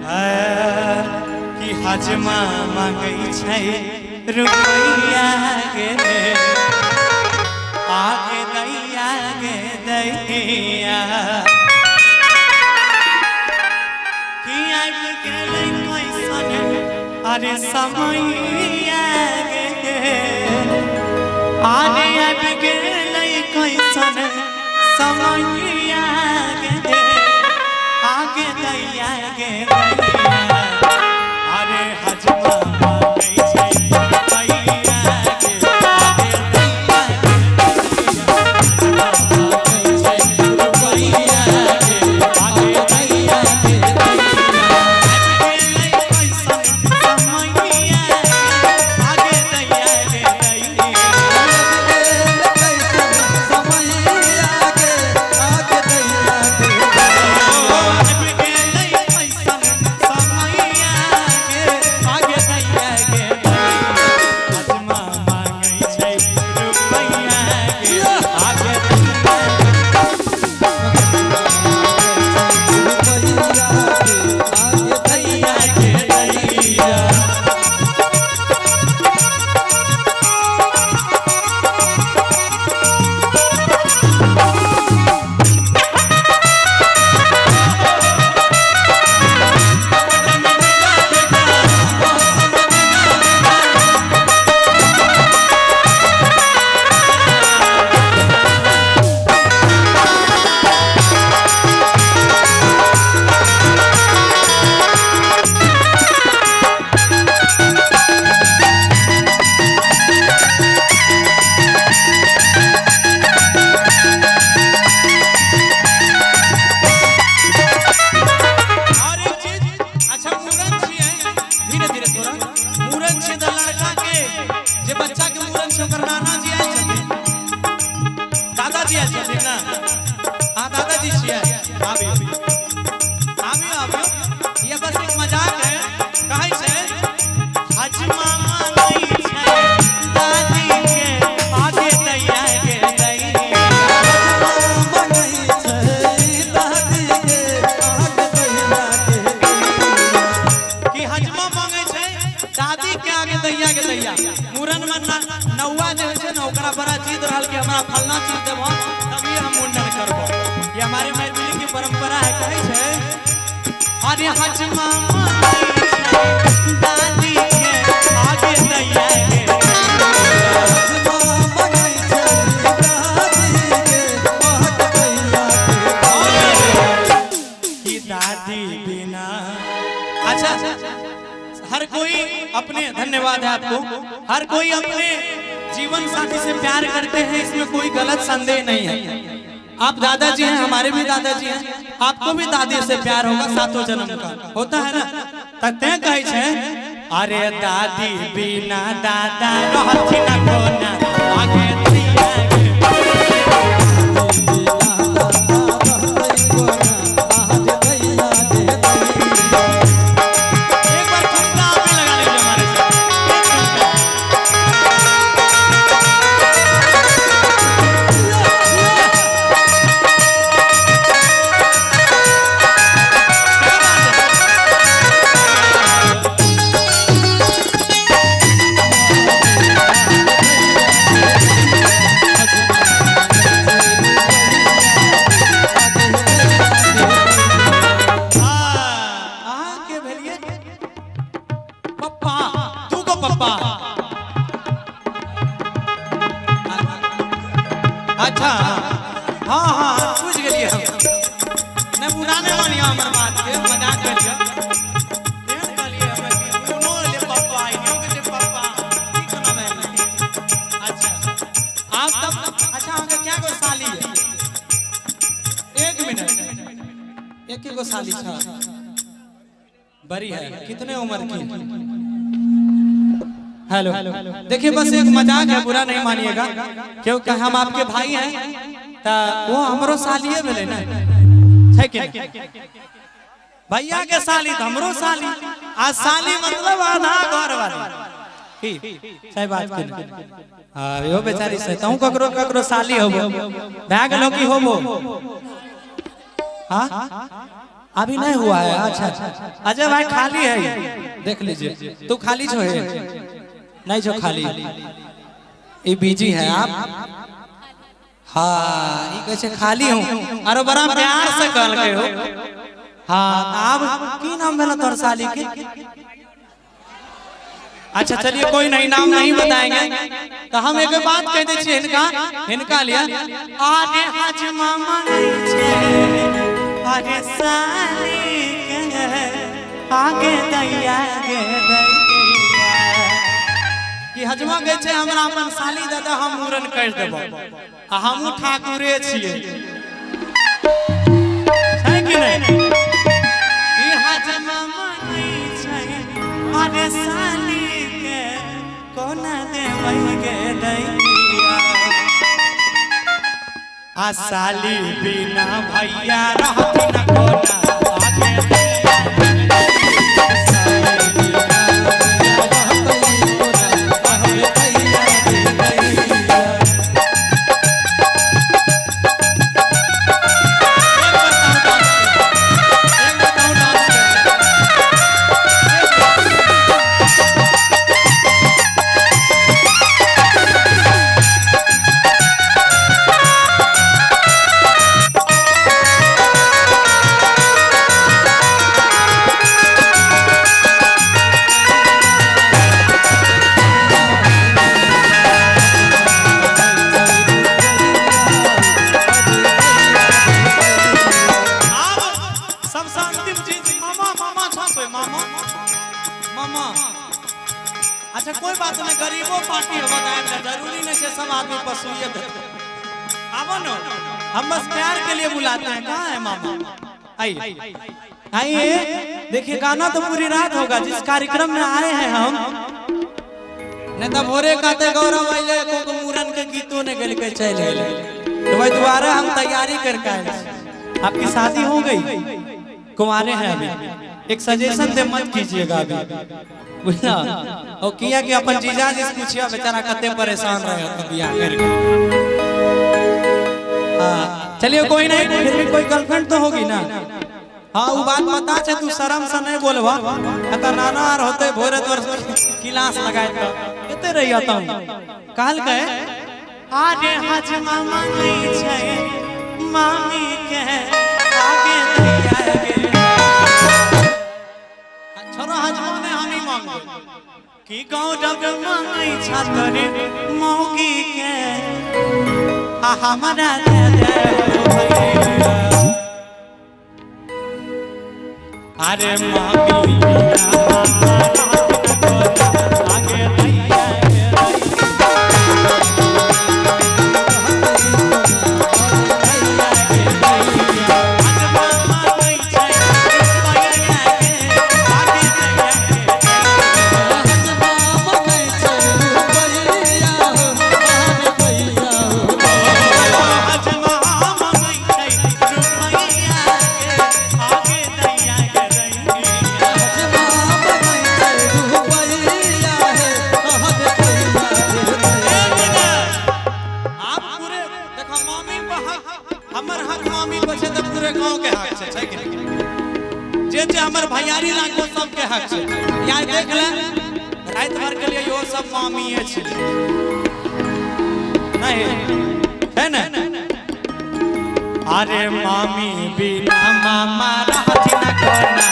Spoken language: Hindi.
कि हजमा मांगै छै रुपैया गे आगे दैया गे दैया कि आबि गेलै कैसन अरे समैया गे आगे आबि गेलै कैसन समैया गे आगे दैया गे दैया अरे हजमा मांगै छै रुपैया गे आगे दैया गे मांगै छै रुपैया गे आगे दैया गे दैया कैसन समैया आगे दैया गे दैया बड़ा जीत रहा कि हमारा फलना चीज देव तभी हम मुंडन करब। ये हमारे मैथिली की परंपरा है। कहे छे अरे हजमा दादी के आगे दैया गे कि दादी बिना। अच्छा हर कोई अपने, धन्यवाद है आपको, हर कोई अपने जीवन साथी से प्यार करते हैं, इसमें कोई गलत संदेह नहीं है। आप दादाजी हैं, हमारे भी दादाजी हैं, आपको भी दादी से प्यार होगा, सातों जन्म का होता है ना। तय कहे छे अरे दादी बिना दादा रहथिन कोना आगे दैया गे एक बार ठुमका आप भी लगा लीजिए हमारे साथ। अच्छा हाँ हाँ पूछ गए हम नहीं बुरा नहीं मानिया हमारे बात के मजाक कर लिया देख गलिए हम कोनो ले पापा आई नहीं के पापा ठीक ना मैं। अच्छा आप तब अच्छा हमके क्या को साली है? एक मिनट एक ही को साली था बड़ी है, कितने उम्र की? हेलो देखिए बस एक मजाक है, बुरा नहीं मानिएगा क्योंकि हम आपके भाई हैं तो वो हमरो सालिए भेले ना है कि भैया के साली तो हमरो साली आ साली मतलब आधा घर वाली की सही बात के हां यो बेचारी से तू ककरो ककरो साली होबो भाग लो की होबो हां अभी नहीं हुआ है। अच्छा अजय भाई खाली है, देख लीजिए। तू खाली जो है नहीं, जो खाली ये बिजी है आप। हाँ ये कैसे खाली हूँ, अरे बड़ा प्यार से कल गए हो। हाँ अब की नाम भेला तोर साली के? अच्छा चलिए कोई नहीं, नाम नहीं बताएंगे। तो हम एक बात कह दे छिए इनका लिया आगे हज मामा आगे साली के आगे दैया गे दैया कि हजमा गए छे हमरा अपन साली दादा हम मूरन कर देबो आ हमहु ठाकुरे छिए, है कि नहीं? कि हजमा मानै छै आगे साली के कोना देबै गे दैया आ साली बिना भैया रहती न कोना आगे अच्छा कोई बात नहीं, गरीबों पार्टी हो बताए जरूरी नहीं है सब आदमी पसुइयत आवो न, हम बस प्यार के लिए बुलाते हैं। कहाँ है मामा? आइए आइए, देखिए गाना तो पूरी रात होगा जिस कार्यक्रम में आए हैं हम। नहीं तो भोरे कहते गौरव आइले को मूरन के गीतों ने गल के चल गए, तो भाई दोबारा हम तैयारी करके आए। आपकी शादी हो गई, कुंवारे हैं अभी, एक सजेशन दे मत कीजिएगा अभी, बुझला? और किया कि अपन जीजा जी से पूछिया बेचारा कते परेशान रहे तो बियाह करके। हाँ चलिए कोई नहीं, फिर भी कोई गर्लफ्रेंड तो होगी ना? हाँ वो बात बता छे, तू शर्म से नहीं बोलवा कता नाना आर होते भोरे तोर क्लास लगाए तो कते रही आता काल के आगे हज मामा नहीं छे मामी के आगे दैया गे छोरो हजमा ने हमी मांगे कि गाँव जब मांगे छातरे मौगी के हमारा दे दे अरे मामी आगे दैया हमर भैयारी लागो सबके हक छे। यार देख ले रात भर के लिए यो सब मामी है नहीं है ना? अरे मामी बिना मामा रहती न कोना